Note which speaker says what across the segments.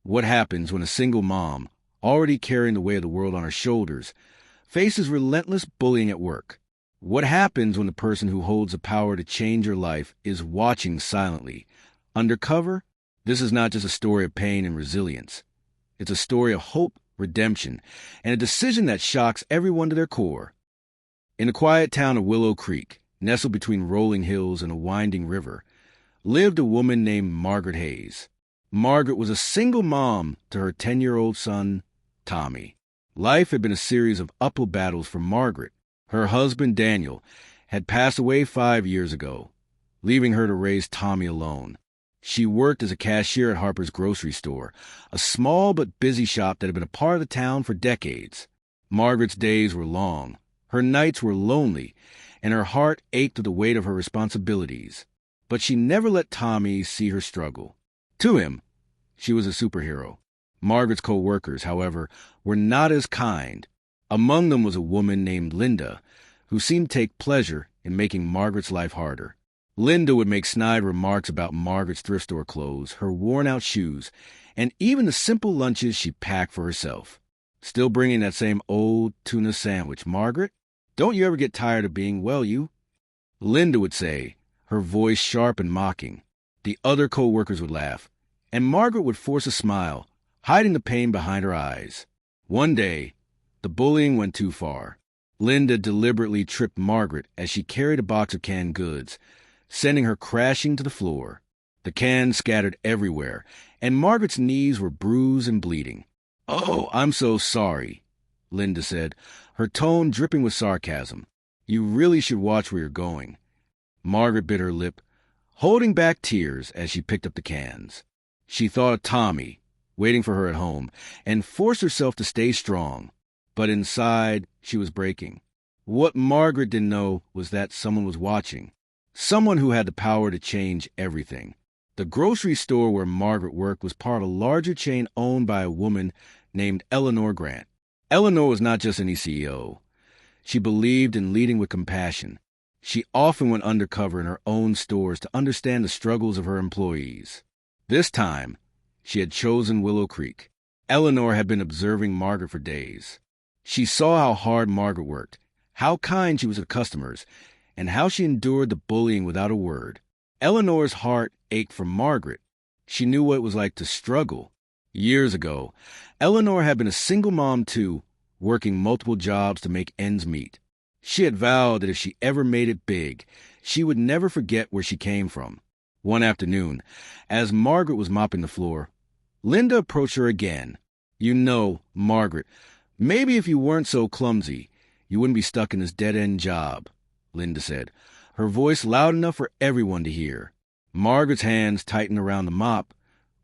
Speaker 1: What happens when a single mom, already carrying the weight of the world on her shoulders, faces relentless bullying at work? What happens when the person who holds the power to change your life is watching silently? Undercover? This is not just a story of pain and resilience. It's a story of hope, redemption, and a decision that shocks everyone to their core. In the quiet town of Willow Creek, nestled between rolling hills and a winding river, lived a woman named Margaret Hayes. Margaret was a single mom to her 10-year-old son, Tommy. Life had been a series of uphill battles for Margaret. Her husband, Daniel, had passed away 5 years ago, leaving her to raise Tommy alone. She worked as a cashier at Harper's grocery store, a small but busy shop that had been a part of the town for decades. Margaret's days were long, her nights were lonely, and her heart ached with the weight of her responsibilities. But she never let Tommy see her struggle. To him, she was a superhero. Margaret's co-workers, however, were not as kind. Among them was a woman named Linda, who seemed to take pleasure in making Margaret's life harder. Linda would make snide remarks about Margaret's thrift store clothes, her worn-out shoes, and even the simple lunches she packed for herself. Still bringing that same old tuna sandwich. Margaret, don't you ever get tired of being you? Linda would say, her voice sharp and mocking. The other co-workers would laugh, and Margaret would force a smile, hiding the pain behind her eyes. One day, the bullying went too far. Linda deliberately tripped Margaret as she carried a box of canned goods, sending her crashing to the floor. The cans scattered everywhere, and Margaret's knees were bruised and bleeding. "Oh, I'm so sorry," Linda said, her tone dripping with sarcasm. "You really should watch where you're going." Margaret bit her lip, holding back tears as she picked up the cans. She thought of Tommy, waiting for her at home, and forced herself to stay strong. But inside, she was breaking. What Margaret didn't know was that someone was watching. Someone who had the power to change everything. The grocery store where Margaret worked was part of a larger chain owned by a woman named Eleanor Grant. Eleanor was not just any CEO. She believed in leading with compassion. She often went undercover in her own stores to understand the struggles of her employees. This time, she had chosen Willow Creek. Eleanor had been observing Margaret for days. She saw how hard Margaret worked, how kind she was to customers, and how she endured the bullying without a word. Eleanor's heart ached for Margaret. She knew what it was like to struggle. Years ago, Eleanor had been a single mom too, working multiple jobs to make ends meet. She had vowed that if she ever made it big, she would never forget where she came from. One afternoon, as Margaret was mopping the floor, Linda approached her again. "You know, Margaret, maybe if you weren't so clumsy, you wouldn't be stuck in this dead-end job," Linda said, her voice loud enough for everyone to hear. Margaret's hands tightened around the mop,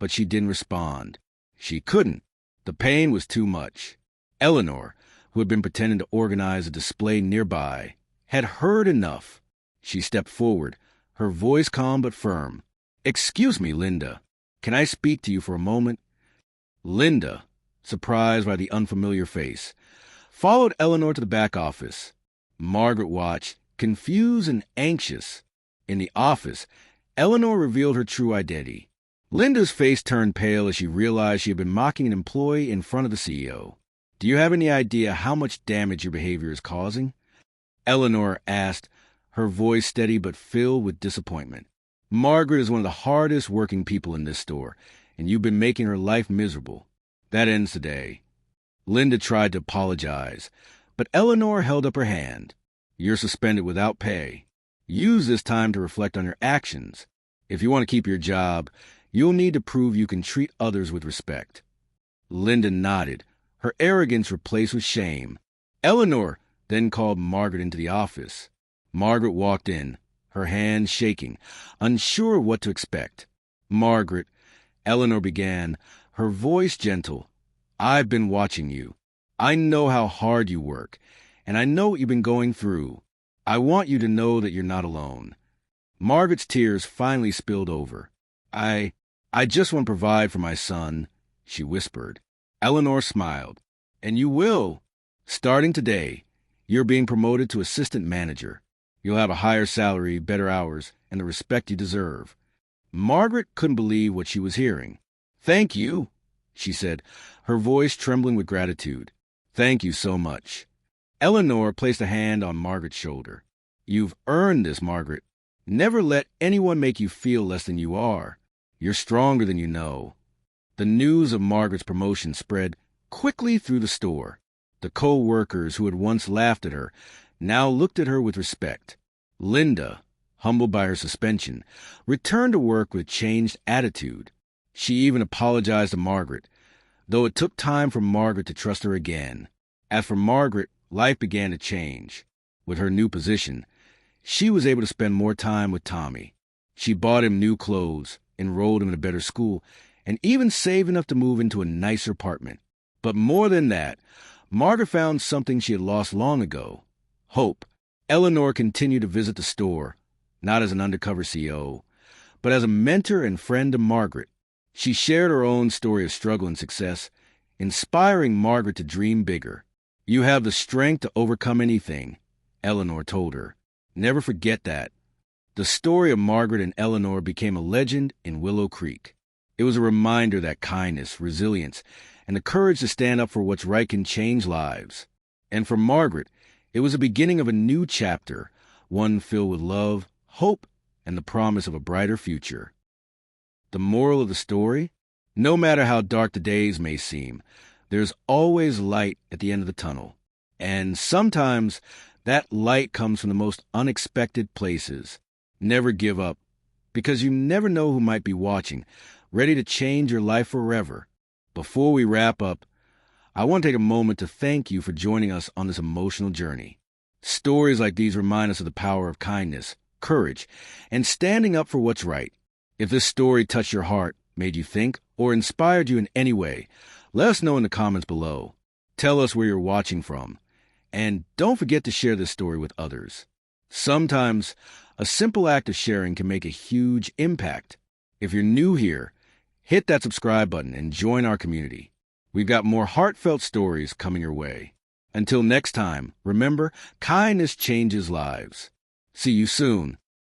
Speaker 1: but she didn't respond. She couldn't. The pain was too much. Eleanor, who had been pretending to organize a display nearby, had heard enough. She stepped forward, her voice calm but firm. "Excuse me, Linda. Can I speak to you for a moment?" Linda, surprised by the unfamiliar face, followed Eleanor to the back office. Margaret watched, confused and anxious. In the office, Eleanor revealed her true identity. Linda's face turned pale as she realized she had been mocking an employee in front of the CEO. "Do you have any idea how much damage your behavior is causing?" Eleanor asked, her voice steady but filled with disappointment. "Margaret is one of the hardest working people in this store, and you've been making her life miserable. That ends today." Linda tried to apologize, but Eleanor held up her hand. "You're suspended without pay. Use this time to reflect on your actions. If you want to keep your job, you'll need to prove you can treat others with respect." Linda nodded, her arrogance replaced with shame. Eleanor then called Margaret into the office. Margaret walked in, her hands shaking, unsure what to expect. "Margaret," Eleanor began, her voice gentle, "I've been watching you. I know how hard you work, and I know what you've been going through. I want you to know that you're not alone." Margaret's tears finally spilled over. I just want to provide for my son," she whispered. Eleanor smiled. "And you will. Starting today, you're being promoted to assistant manager. You'll have a higher salary, better hours, and the respect you deserve." Margaret couldn't believe what she was hearing. "Thank you," she said, her voice trembling with gratitude. "Thank you so much." Eleanor placed a hand on Margaret's shoulder. "You've earned this, Margaret. Never let anyone make you feel less than you are. You're stronger than you know." The news of Margaret's promotion spread quickly through the store. The co-workers who had once laughed at her now looked at her with respect. Linda, humbled by her suspension, returned to work with changed attitude. She even apologized to Margaret, though it took time for Margaret to trust her again. As for Margaret, life began to change. With her new position, she was able to spend more time with Tommy. She bought him new clothes, enrolled him in a better school, and even saved enough to move into a nicer apartment. But more than that, Margaret found something she had lost long ago: hope. Eleanor continued to visit the store, not as an undercover CEO, but as a mentor and friend to Margaret. She shared her own story of struggle and success, inspiring Margaret to dream bigger. "You have the strength to overcome anything," Eleanor told her. "Never forget that." The story of Margaret and Eleanor became a legend in Willow Creek. It was a reminder that kindness, resilience, and the courage to stand up for what's right can change lives. And for Margaret, it was the beginning of a new chapter, one filled with love, hope, and the promise of a brighter future. The moral of the story? No matter how dark the days may seem, there's always light at the end of the tunnel. And sometimes that light comes from the most unexpected places. Never give up, because you never know who might be watching, ready to change your life forever. Before we wrap up, I want to take a moment to thank you for joining us on this emotional journey. Stories like these remind us of the power of kindness, courage, and standing up for what's right. If this story touched your heart, made you think, or inspired you in any way, let us know in the comments below. Tell us where you're watching from. And don't forget to share this story with others. Sometimes, a simple act of sharing can make a huge impact. If you're new here, hit that subscribe button and join our community. We've got more heartfelt stories coming your way. Until next time, remember, kindness changes lives. See you soon.